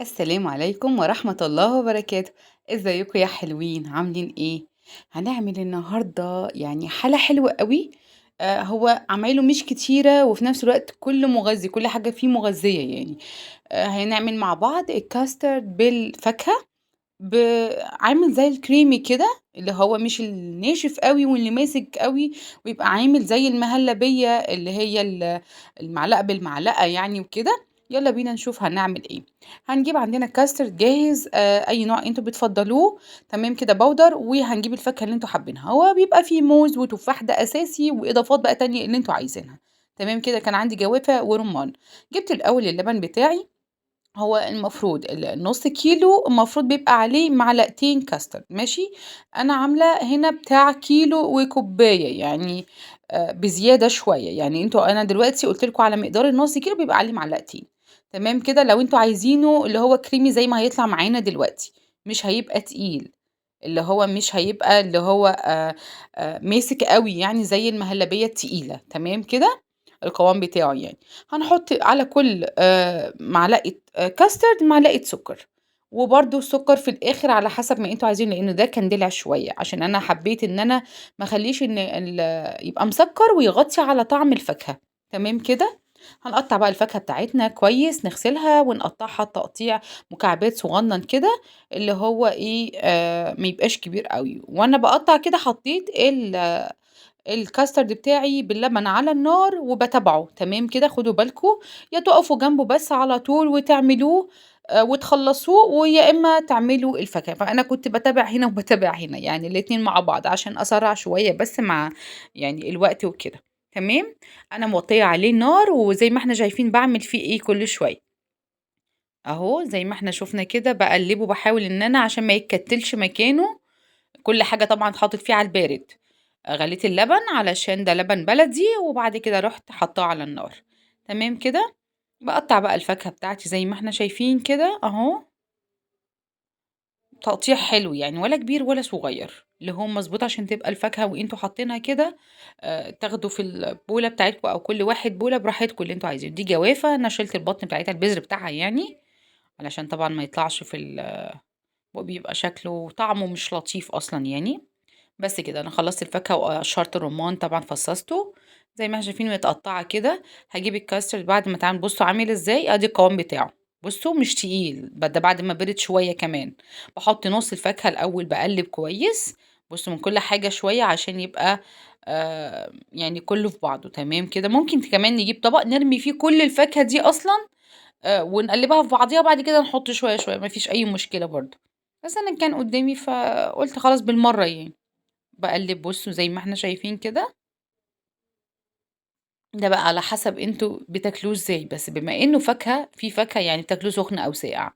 السلام عليكم ورحمة الله وبركاته. ازيكم يا حلوين عاملين ايه؟ هنعمل النهاردة يعني حالة حلوة قوي. هو عمايله مش كتيرة وفي نفس الوقت كله مغذي، كل حاجة فيه مغذية يعني. هنعمل مع بعض الكاسترد بالفاكهة، عامل زي الكريمي كده، اللي هو مش الناشف قوي واللي ماسك قوي، ويبقى عامل زي المهلبية اللي هي المعلقة بالمعلقة يعني وكده. يلا بينا نشوف هنعمل ايه. هنجيب عندنا كاسترد جاهز، اي نوع انتوا بتفضلوه. تمام كده بودر، وهنجيب الفاكهة اللي انتوا حابينها. هو بيبقى فيه موز وتفاح، ده اساسي، واضافات بقى تانية اللي انتوا عايزينها. تمام كده. كان عندي جوافة ورمان. جبت الاول اللبن بتاعي. هو المفروض النص كيلو المفروض بيبقى عليه معلقتين كاسترد، ماشي. انا عامله هنا بتاع كيلو وكوبايه يعني، بزياده شويه يعني. انا دلوقتي قلت لكم على مقدار النص كيلو بيبقى عليه معلقتين. تمام كده. لو انتوا عايزينه اللي هو كريمي زي ما هيطلع معانا دلوقتي، مش هيبقى تقيل، اللي هو مش هيبقى اللي هو ماسك قوي يعني زي المهلبيه التقيله. تمام كده القوام بتاعه يعني. هنحط على كل معلقة كاسترد معلقة سكر، وبرده السكر في الآخر على حسب ما انتوا عايزين، لأن ده كان دلع شوية، عشان أنا حبيت إن أنا ما اخليش إن يبقى مسكر ويغطي على طعم الفاكهة. تمام كده. هنقطع بقى الفاكهة بتاعتنا كويس، نغسلها ونقطعها تقطيع مكعبات صغنن كده، اللي هو ايه، ما يبقاش كبير قوي. وانا بقطع كده حطيت الكاسترد بتاعي باللبن على النار وباتابعه. تمام كده. خدوا بالكم، يا تقفوا جنبه بس على طول وتعملوه وتخلصوه، ويا إما تعملوا الفاكهة. فأنا كنت باتابع هنا وباتابع هنا، يعني الاتنين مع بعض عشان أسرع شوية بس مع يعني الوقت وكده. تمام. أنا موطية عليه النار، وزي ما احنا شايفين بعمل فيه ايه كل شوية. اهو زي ما احنا شفنا كده بقلبه، بحاول ان انا عشان ما يتكتلش مكانه. كل حاجة طبعًا حاطط فيه على البارد. غليت اللبن علشان ده لبن بلدي، وبعد كده رُحت حاطاه على النار. تمام كده. باقطّع بقى الفاكهة بتاعتي زي ما إحنا شايفين كده أهو، تقطيع حلو يعني، ولا كبير ولا صغير، اللي هو مضبوط عشان تبقى الفاكهة وأنتم حاطينها كده. تاخدوا في البولة بتاعتكم أو كل واحد بولة براحتكم اللي أنتم عايزينه. دي جوافة أنا شِلت البطن بتاعتها، البذر بتاعها يعني، علشان طبعًا ما يطلعش وبيبقى شكله وطعمه مش لطيف أصلًا يعني. بس كده أنا خلّصت الفاكهة وقشرت الرمان طبعًا فصّصته، زي ما إحنا شايفين متقطّعة كده. هاجيب الكاسترد بعد ما بُصّوا عامل إزاي، أدي القوام بتاعه. بُصّوا مش تقيل، ده بعد ما برد شوية كمان. باحط نُص الفاكهة الأول باقلّب كويس. بُصّوا من كل حاجة شوية عشان يبقى يعني كلّه في بعضه. تمام كده. ممكن كمان نجيب طبق نرمي فيه كل الفاكهة دي أصلًا، ونقلّبها في بعضيها، وبعد كده نحط شوية، شوية، ما فيش أي مشكلة برضه. بس أنا كان قدّامي فقُلت خلاص بالمرّة يعني. باقلِّب بُصّوا زي ما إحنا شايفين كده. ده بقى على حسب أنتم بتاكلوه إزاي، بس بما إنه فاكهة، في فاكهة يعني بتاكلوه سُخن أو ساقع،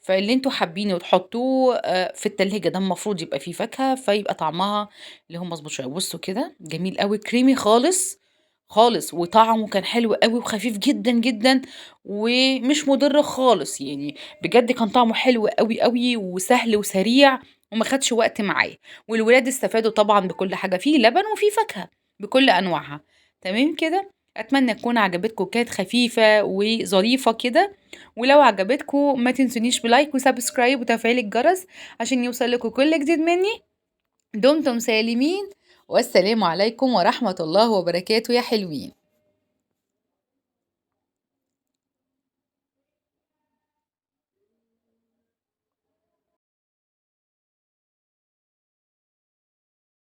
فاللي أنتم حابينه وتحطوه في التلاجة، ده المفروض يبقى فيه فاكهة، فيبقى طعمها اللي هو مضبوط شوية. بُصّوا كده جميل أوي، كريمي خالص، خالص، وطعمه كان حلو أوي وخفيف جدًا، جدًا، ومش مُضِر خالص، يعني بجد كان طعمه حلو أوي، أوي، وسهل وسريع، وما خدش وقت معايا. والولاد استفادوا طبعًا بكل حاجة، فيه لبن وفيه فاكهة بكل أنواعها. تمام كده. أتمنى تكون عجبتكم، كانت خفيفة وظريفة كده. ولو عجبتكم ما تنسونيش بلايك وسبسكرايب وتفعيل الجرس عشان يوصل لكم كل جديد مني. دمتم سالمين، والسلام عليكم ورحمة الله وبركاته يا حلوين.